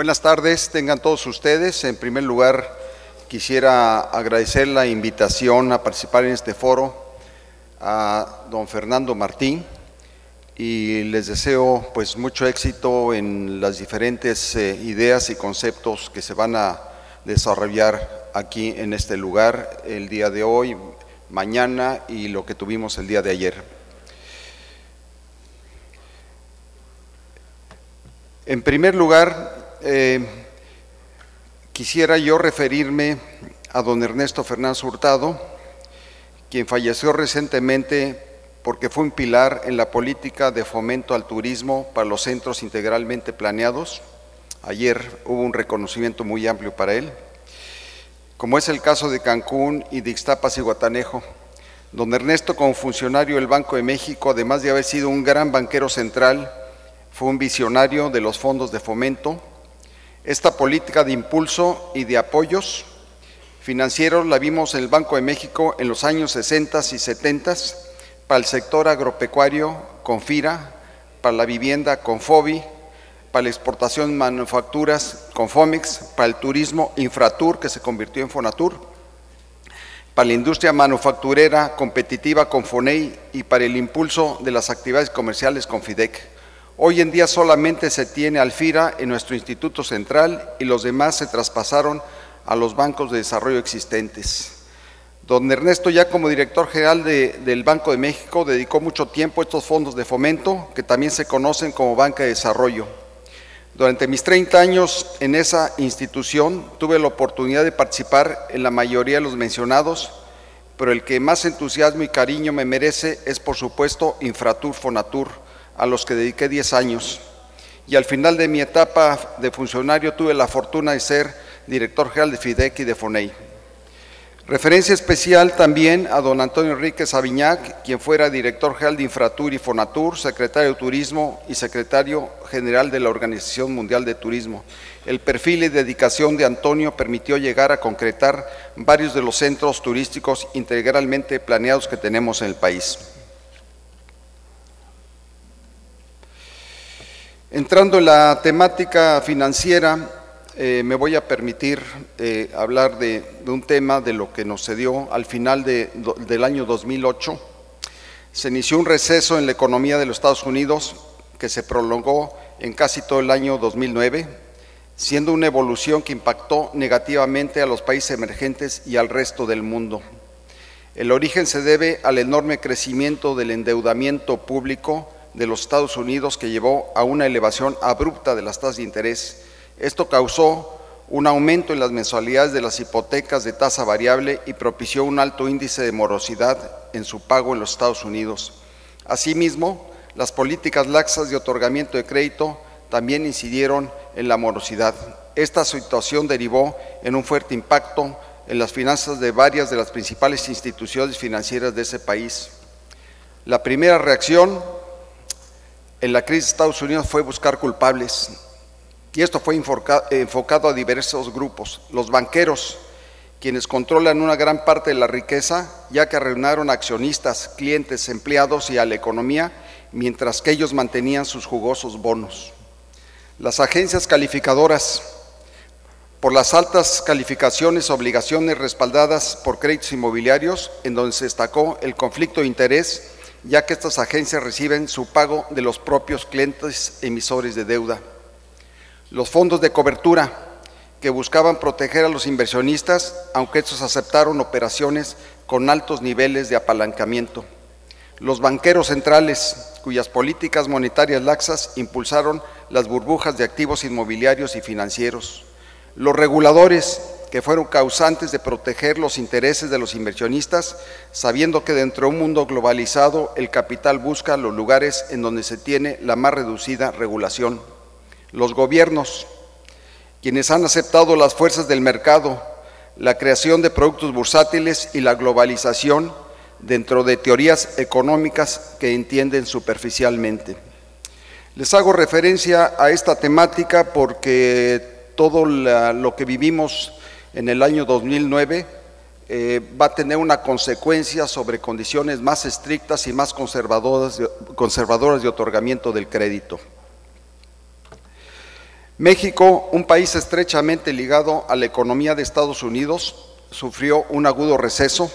Buenas tardes, tengan todos ustedes. En primer lugar, quisiera agradecer la invitación a participar en este foro a don Fernando Martín y les deseo pues mucho éxito en las diferentes ideas y conceptos que se van a desarrollar aquí en este lugar el día de hoy, mañana y lo que tuvimos el día de ayer. En primer lugar, quisiera yo referirme a don Ernesto Fernández Hurtado, quien falleció recientemente porque fue un pilar en la política de fomento al turismo para los centros integralmente planeados. Ayer hubo un reconocimiento muy amplio para él, como es el caso de Cancún y de Ixtapas y Guatanejo. Don Ernesto, como funcionario del Banco de México, además de haber sido un gran banquero central, fue un visionario de los fondos de fomento. Esta política de impulso y de apoyos financieros la vimos en el Banco de México en los años 60 y 70 para el sector agropecuario con FIRA, para la vivienda con FOBI, para la exportación manufacturas con FOMEX, para el turismo Infratur, que se convirtió en Fonatur, para la industria manufacturera competitiva con FONEI y para el impulso de las actividades comerciales con FIDEC. Hoy en día solamente se tiene al FIRA en nuestro Instituto Central y los demás se traspasaron a los bancos de desarrollo existentes. Don Ernesto, ya como director general del Banco de México, dedicó mucho tiempo a estos fondos de fomento, que también se conocen como Banca de Desarrollo. Durante mis 30 años en esa institución, tuve la oportunidad de participar en la mayoría de los mencionados, pero el que más entusiasmo y cariño me merece es, por supuesto, Infratur, Fonatur, a los que dediqué 10 años. Y al final de mi etapa de funcionario tuve la fortuna de ser director general de FIDEC y de FONEI. Referencia especial también a don Antonio Enríquez Aviñac, quien fuera director general de Infratur y Fonatur, secretario de Turismo y secretario general de la Organización Mundial de Turismo. El perfil y dedicación de Antonio permitió llegar a concretar varios de los centros turísticos integralmente planeados que tenemos en el país. Entrando en la temática financiera, me voy a permitir hablar de un tema de lo que nos sucedió al final del año 2008. Se inició un receso en la economía de los Estados Unidos que se prolongó en casi todo el año 2009, siendo una evolución que impactó negativamente a los países emergentes y al resto del mundo. El origen se debe al enorme crecimiento del endeudamiento público de los Estados Unidos, que llevó a una elevación abrupta de las tasas de interés. Esto causó un aumento en las mensualidades de las hipotecas de tasa variable y propició un alto índice de morosidad en su pago en los Estados Unidos. Asimismo, las políticas laxas de otorgamiento de crédito también incidieron en la morosidad. Esta situación derivó en un fuerte impacto en las finanzas de varias de las principales instituciones financieras de ese país. La primera reacción en la crisis de Estados Unidos fue buscar culpables, y esto fue enfocado a diversos grupos. Los banqueros, quienes controlan una gran parte de la riqueza, ya que arruinaron a accionistas, clientes, empleados y a la economía, mientras que ellos mantenían sus jugosos bonos. Las agencias calificadoras, por las altas calificaciones, obligaciones respaldadas por créditos inmobiliarios, en donde se destacó el conflicto de interés, ya que estas agencias reciben su pago de los propios clientes emisores de deuda. Los fondos de cobertura, que buscaban proteger a los inversionistas, aunque estos aceptaron operaciones con altos niveles de apalancamiento. Los banqueros centrales, cuyas políticas monetarias laxas impulsaron las burbujas de activos inmobiliarios y financieros. Los reguladores, que fueron causantes de proteger los intereses de los inversionistas, sabiendo que dentro de un mundo globalizado el capital busca los lugares en donde se tiene la más reducida regulación. Los gobiernos, quienes han aceptado las fuerzas del mercado, la creación de productos bursátiles y la globalización dentro de teorías económicas que entienden superficialmente. Les hago referencia a esta temática porque todo lo que vivimos en el año 2009 va a tener una consecuencia sobre condiciones más estrictas y más conservadoras de otorgamiento del crédito. México, un país estrechamente ligado a la economía de Estados Unidos, sufrió un agudo receso,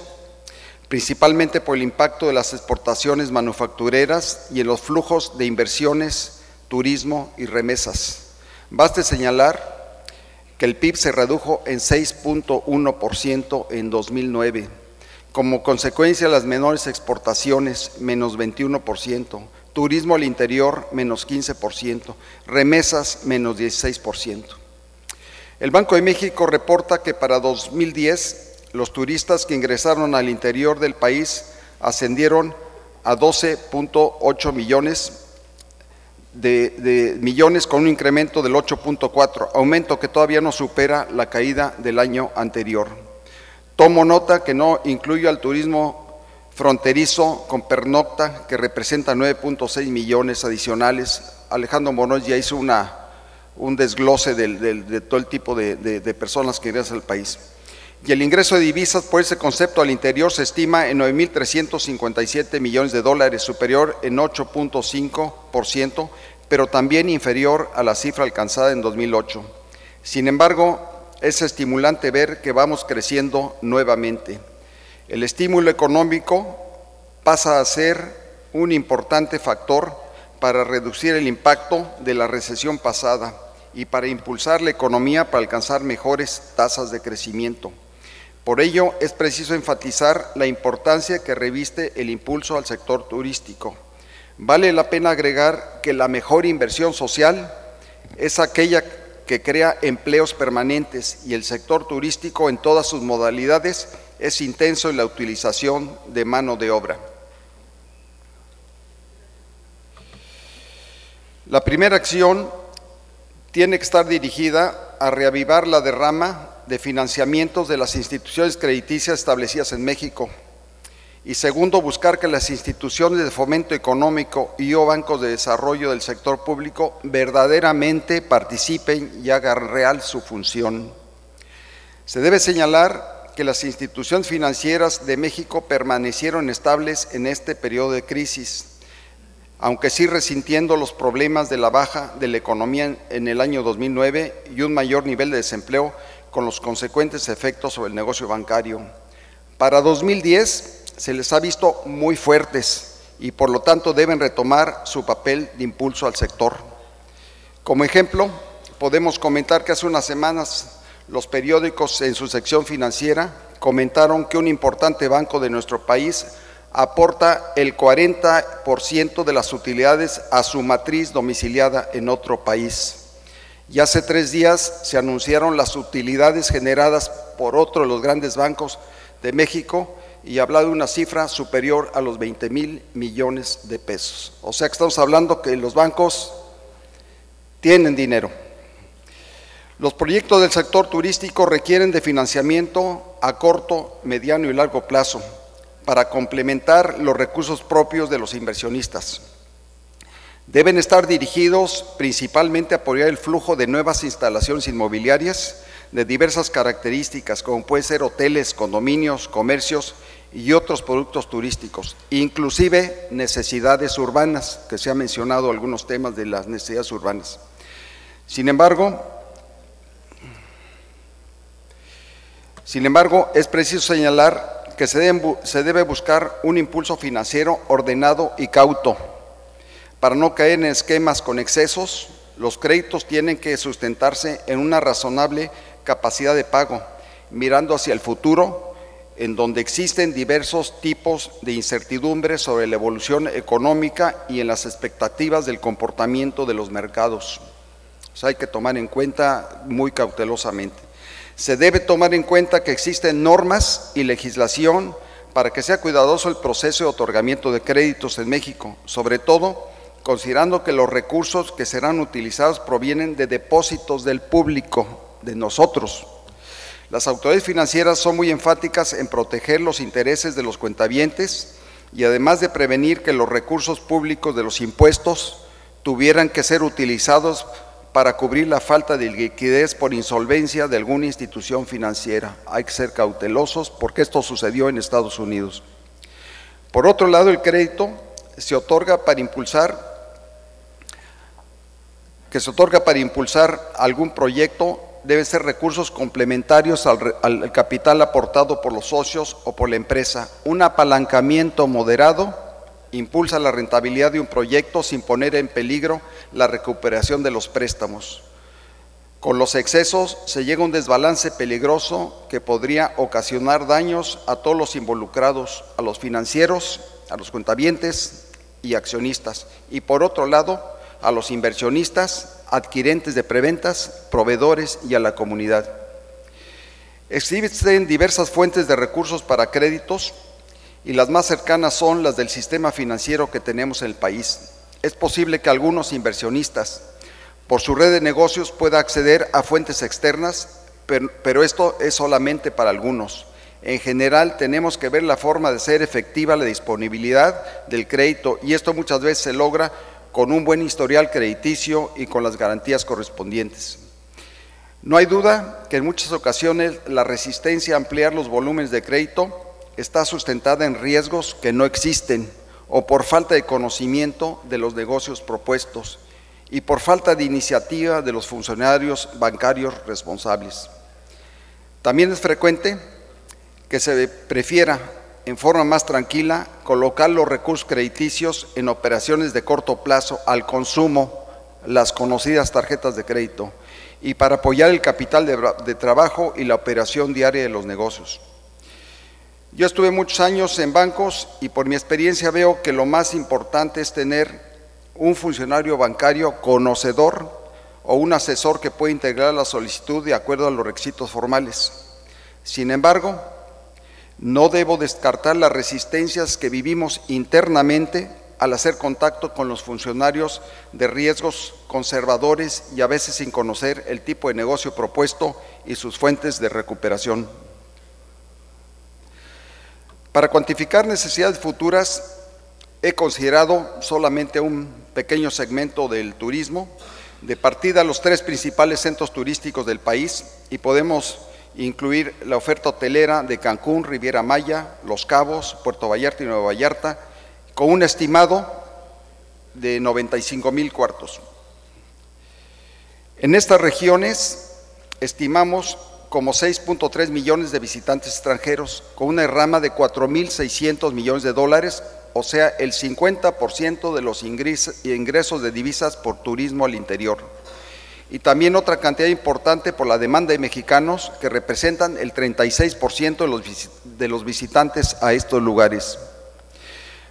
principalmente por el impacto de las exportaciones manufactureras y en los flujos de inversiones, turismo y remesas. Baste señalar que el PIB se redujo en 6.1% en 2009, como consecuencia de las menores exportaciones, menos 21%, turismo al interior, menos 15%, remesas, menos 16%. El Banco de México reporta que para 2010 los turistas que ingresaron al interior del país ascendieron a 12.8 millones de millones, con un incremento del 8.4, aumento que todavía no supera la caída del año anterior. Tomo nota que no incluye al turismo fronterizo con pernocta, que representa 9.6 millones adicionales. Alejandro Monroy ya hizo un desglose de todo el tipo de personas que ingresan al país. Y el ingreso de divisas por ese concepto al interior se estima en 9.357 millones de dólares, superior en 8.5%, pero también inferior a la cifra alcanzada en 2008. Sin embargo, es estimulante ver que vamos creciendo nuevamente. El estímulo económico pasa a ser un importante factor para reducir el impacto de la recesión pasada y para impulsar la economía para alcanzar mejores tasas de crecimiento. Por ello, es preciso enfatizar la importancia que reviste el impulso al sector turístico. Vale la pena agregar que la mejor inversión social es aquella que crea empleos permanentes, y el sector turístico en todas sus modalidades es intenso en la utilización de mano de obra. La primera acción tiene que estar dirigida a reavivar la derrama de financiamientos de las instituciones crediticias establecidas en México. Y segundo, buscar que las instituciones de fomento económico y o bancos de desarrollo del sector público verdaderamente participen y hagan real su función. Se debe señalar que las instituciones financieras de México permanecieron estables en este periodo de crisis, aunque sí resintiendo los problemas de la baja de la economía en el año 2009 y un mayor nivel de desempleo con los consecuentes efectos sobre el negocio bancario. Para 2010 se les ha visto muy fuertes y por lo tanto deben retomar su papel de impulso al sector. Como ejemplo, podemos comentar que hace unas semanas los periódicos en su sección financiera comentaron que un importante banco de nuestro país aporta el 40% de las utilidades a su matriz domiciliada en otro país. Y hace 3 días se anunciaron las utilidades generadas por otro de los grandes bancos de México y habla de una cifra superior a los 20,000 millones de pesos. O sea que estamos hablando que los bancos tienen dinero. Los proyectos del sector turístico requieren de financiamiento a corto, mediano y largo plazo para complementar los recursos propios de los inversionistas. Deben estar dirigidos principalmente a apoyar el flujo de nuevas instalaciones inmobiliarias de diversas características, como pueden ser hoteles, condominios, comercios y otros productos turísticos, inclusive necesidades urbanas, que se han mencionado algunos temas de las necesidades urbanas. Sin embargo, es preciso señalar que se debe buscar un impulso financiero ordenado y cauto. Para no caer en esquemas con excesos, los créditos tienen que sustentarse en una razonable capacidad de pago, mirando hacia el futuro, en donde existen diversos tipos de incertidumbre sobre la evolución económica y en las expectativas del comportamiento de los mercados. O sea, hay que tomar en cuenta muy cautelosamente. Se debe tomar en cuenta que existen normas y legislación para que sea cuidadoso el proceso de otorgamiento de créditos en México, sobre todo considerando que los recursos que serán utilizados provienen de depósitos del público, de nosotros. Las autoridades financieras son muy enfáticas en proteger los intereses de los cuentavientes y además de prevenir que los recursos públicos de los impuestos tuvieran que ser utilizados para cubrir la falta de liquidez por insolvencia de alguna institución financiera. Hay que ser cautelosos porque esto sucedió en Estados Unidos. Por otro lado, el crédito se otorga para impulsar que se otorga para impulsar algún proyecto deben ser recursos complementarios al capital aportado por los socios o por la empresa. Un apalancamiento moderado impulsa la rentabilidad de un proyecto sin poner en peligro la recuperación de los préstamos. Con los excesos se llega a un desbalance peligroso que podría ocasionar daños a todos los involucrados, a los financieros, a los cuentavientes y accionistas, y por otro lado, a los inversionistas, adquirentes de preventas, proveedores y a la comunidad. Existen diversas fuentes de recursos para créditos y las más cercanas son las del sistema financiero que tenemos en el país. Es posible que algunos inversionistas, por su red de negocios, puedan acceder a fuentes externas, pero esto es solamente para algunos. En general, tenemos que ver la forma de hacer efectiva la disponibilidad del crédito, y esto muchas veces se logra con un buen historial crediticio y con las garantías correspondientes. No hay duda que en muchas ocasiones la resistencia a ampliar los volúmenes de crédito está sustentada en riesgos que no existen o por falta de conocimiento de los negocios propuestos y por falta de iniciativa de los funcionarios bancarios responsables. También es frecuente que se prefiera en forma más tranquila colocar los recursos crediticios en operaciones de corto plazo al consumo, las conocidas tarjetas de crédito, y para apoyar el capital de trabajo y la operación diaria de los negocios. Yo estuve muchos años en bancos y por mi experiencia veo que lo más importante es tener un funcionario bancario conocedor o un asesor que pueda integrar la solicitud de acuerdo a los requisitos formales. Sin embargo, no debo descartar las resistencias que vivimos internamente al hacer contacto con los funcionarios de riesgos conservadores y a veces sin conocer el tipo de negocio propuesto y sus fuentes de recuperación. Para cuantificar necesidades futuras, he considerado solamente un pequeño segmento del turismo, de partida los 3 principales centros turísticos del país, y podemos incluir la oferta hotelera de Cancún, Riviera Maya, Los Cabos, Puerto Vallarta y Nueva Vallarta, con un estimado de 95,000 cuartos. En estas regiones estimamos como 6.3 millones de visitantes extranjeros, con una derrama de 4.600 millones de dólares, o sea, el 50% de los ingresos de divisas por turismo al interior. Y también otra cantidad importante por la demanda de mexicanos, que representan el 36% de los visitantes a estos lugares.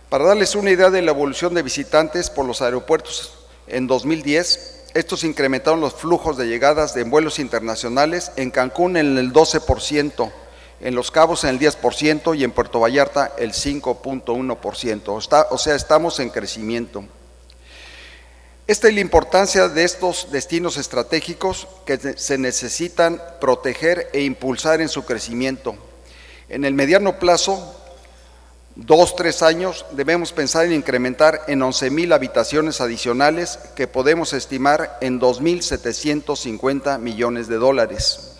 Para darles una idea de la evolución de visitantes por los aeropuertos en 2010, estos incrementaron los flujos de llegadas de vuelos internacionales en Cancún en el 12%, en Los Cabos en el 10% y en Puerto Vallarta el 5.1%. O sea, estamos en crecimiento. Esta es la importancia de estos destinos estratégicos que se necesitan proteger e impulsar en su crecimiento. En el mediano plazo, 2-3 años, debemos pensar en incrementar en 11,000 habitaciones adicionales que podemos estimar en 2.750 millones de dólares.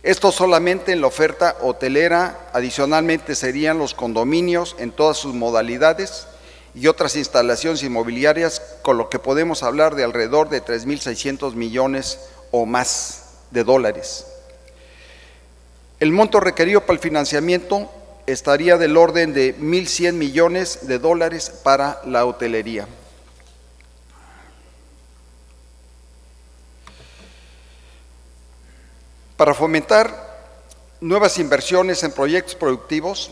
Esto solamente en la oferta hotelera. Adicionalmente serían los condominios en todas sus modalidades y otras instalaciones inmobiliarias, con lo que podemos hablar de alrededor de 3.600 millones o más de dólares. El monto requerido para el financiamiento estaría del orden de 1.100 millones de dólares para la hotelería. Para fomentar nuevas inversiones en proyectos productivos,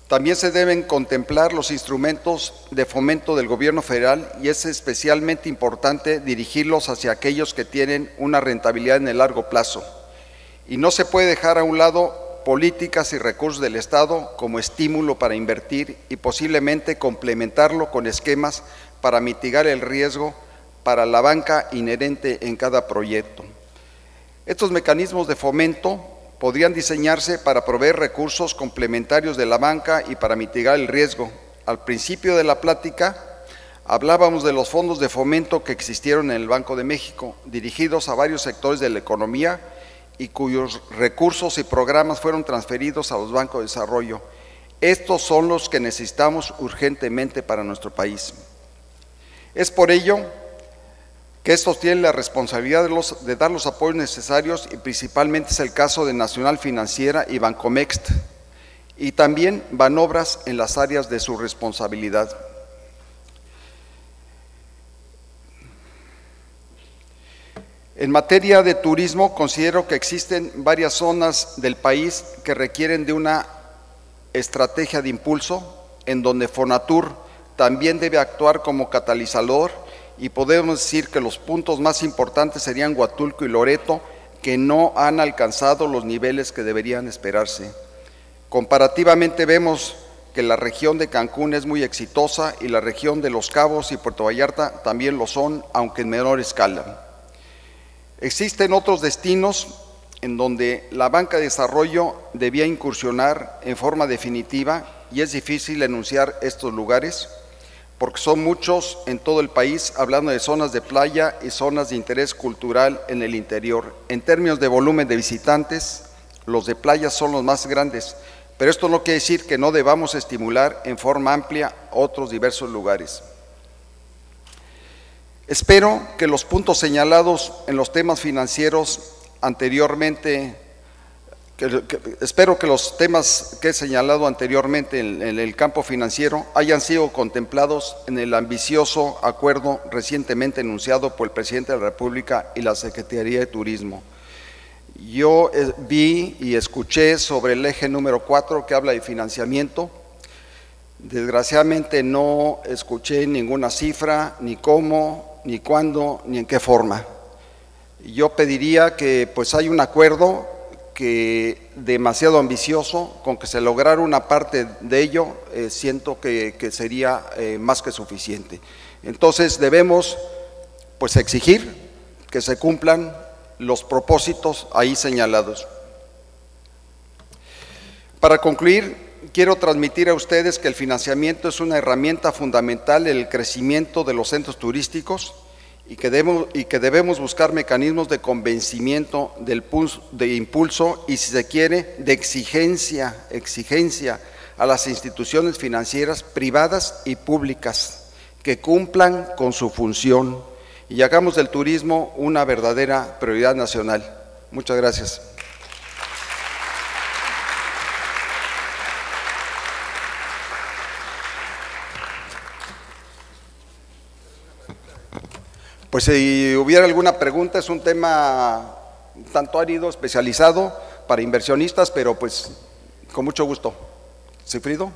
también se deben contemplar los instrumentos de fomento del gobierno federal, y es especialmente importante dirigirlos hacia aquellos que tienen una rentabilidad en el largo plazo. Y no se puede dejar a un lado políticas y recursos del Estado como estímulo para invertir y posiblemente complementarlo con esquemas para mitigar el riesgo para la banca inherente en cada proyecto. Estos mecanismos de fomento podrían diseñarse para proveer recursos complementarios de la banca y para mitigar el riesgo. Al principio de la plática hablábamos de los fondos de fomento que existieron en el Banco de México, dirigidos a varios sectores de la economía y cuyos recursos y programas fueron transferidos a los bancos de desarrollo. Estos son los que necesitamos urgentemente para nuestro país. Es por ello que estos tienen la responsabilidad de dar los apoyos necesarios, y principalmente es el caso de Nacional Financiera y Bancomext, y también Banobras en las áreas de su responsabilidad. En materia de turismo, considero que existen varias zonas del país que requieren de una estrategia de impulso, en donde Fonatur también debe actuar como catalizador, y podemos decir que los puntos más importantes serían Huatulco y Loreto, que no han alcanzado los niveles que deberían esperarse. Comparativamente vemos que la región de Cancún es muy exitosa, y la región de Los Cabos y Puerto Vallarta también lo son, aunque en menor escala. Existen otros destinos en donde la banca de desarrollo debía incursionar en forma definitiva, y es difícil enunciar estos lugares porque son muchos en todo el país, hablando de zonas de playa y zonas de interés cultural en el interior. En términos de volumen de visitantes, los de playa son los más grandes, pero esto no quiere decir que no debamos estimular en forma amplia otros diversos lugares. Espero que los puntos señalados en los temas financieros anteriormente, espero que los temas que he señalado anteriormente en el campo financiero hayan sido contemplados en el ambicioso acuerdo recientemente enunciado por el Presidente de la República y la Secretaría de Turismo. Yo vi y escuché sobre el eje número 4 que habla de financiamiento. Desgraciadamente no escuché ninguna cifra, ni cómo, ni cuándo, ni en qué forma. Yo pediría que pues hay un acuerdo que demasiado ambicioso, con que se lograra una parte de ello, siento que sería más que suficiente. Entonces debemos pues exigir que se cumplan los propósitos ahí señalados. Para concluir, quiero transmitir a ustedes que el financiamiento es una herramienta fundamental en el crecimiento de los centros turísticos, y que debemos buscar mecanismos de convencimiento, de impulso y, si se quiere, de exigencia a las instituciones financieras privadas y públicas que cumplan con su función y hagamos del turismo una verdadera prioridad nacional. Muchas gracias. Pues si hubiera alguna pregunta, es un tema tanto árido, especializado para inversionistas, pero pues con mucho gusto. Sigfrido.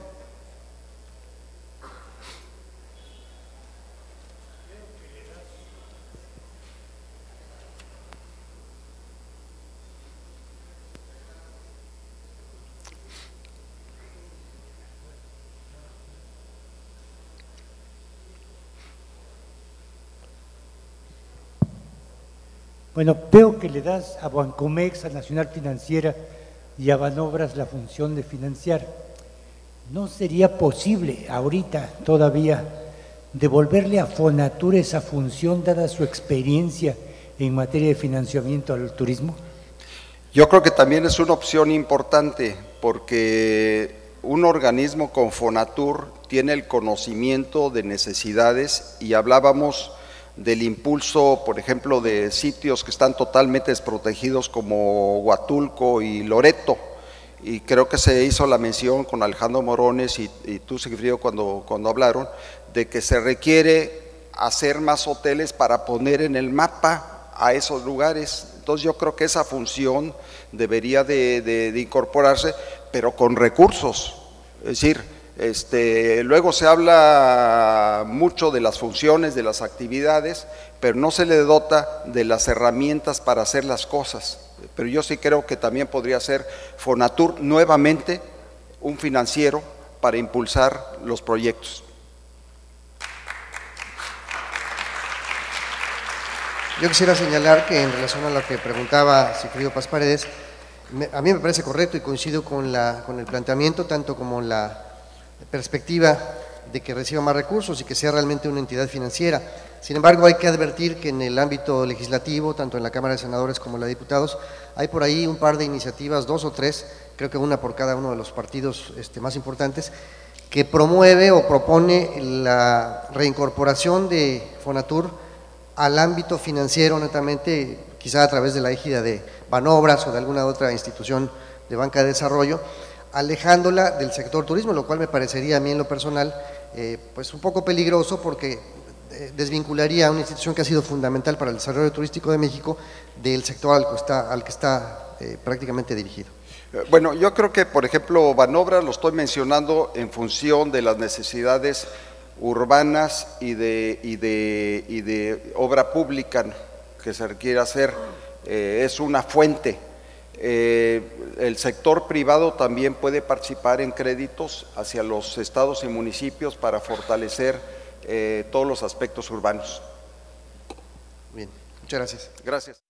Bueno, veo que le das a Bancomext, a Nacional Financiera y a Banobras la función de financiar. ¿No sería posible ahorita todavía devolverle a Fonatur esa función, dada su experiencia en materia de financiamiento al turismo? Yo creo que también es una opción importante, porque un organismo con Fonatur tiene el conocimiento de necesidades, y hablábamos del impulso, por ejemplo, de sitios que están totalmente desprotegidos como Huatulco y Loreto, y creo que se hizo la mención con Alejandro Morones y tú, Sigfrido, cuando hablaron, de que se requiere hacer más hoteles para poner en el mapa a esos lugares. Entonces yo creo que esa función debería de incorporarse, pero con recursos, es decir, luego se habla mucho de las funciones, de las actividades, pero no se le dota de las herramientas para hacer las cosas. Pero yo sí creo que también podría ser Fonatur nuevamente un financiero para impulsar los proyectos. Yo quisiera señalar que en relación a lo que preguntaba Sigfrido Paz Paredes, a mí me parece correcto y coincido con el planteamiento, tanto como la perspectiva de que reciba más recursos y que sea realmente una entidad financiera. Sin embargo, hay que advertir que en el ámbito legislativo, tanto en la Cámara de Senadores como en la de Diputados, hay por ahí un par de iniciativas, 2 o 3, creo que una por cada uno de los partidos más importantes, que promueve o propone la reincorporación de Fonatur al ámbito financiero netamente, quizá a través de la égida de Banobras o de alguna otra institución de banca de desarrollo, alejándola del sector turismo, lo cual me parecería a mí en lo personal pues un poco peligroso, porque desvincularía a una institución que ha sido fundamental para el desarrollo turístico de México del sector al que está prácticamente dirigido. Bueno, yo creo que, por ejemplo, Banobras lo estoy mencionando en función de las necesidades urbanas y de obra pública que se requiere hacer. Es una fuente. El sector privado también puede participar en créditos hacia los estados y municipios para fortalecer todos los aspectos urbanos. Bien, muchas gracias. Gracias.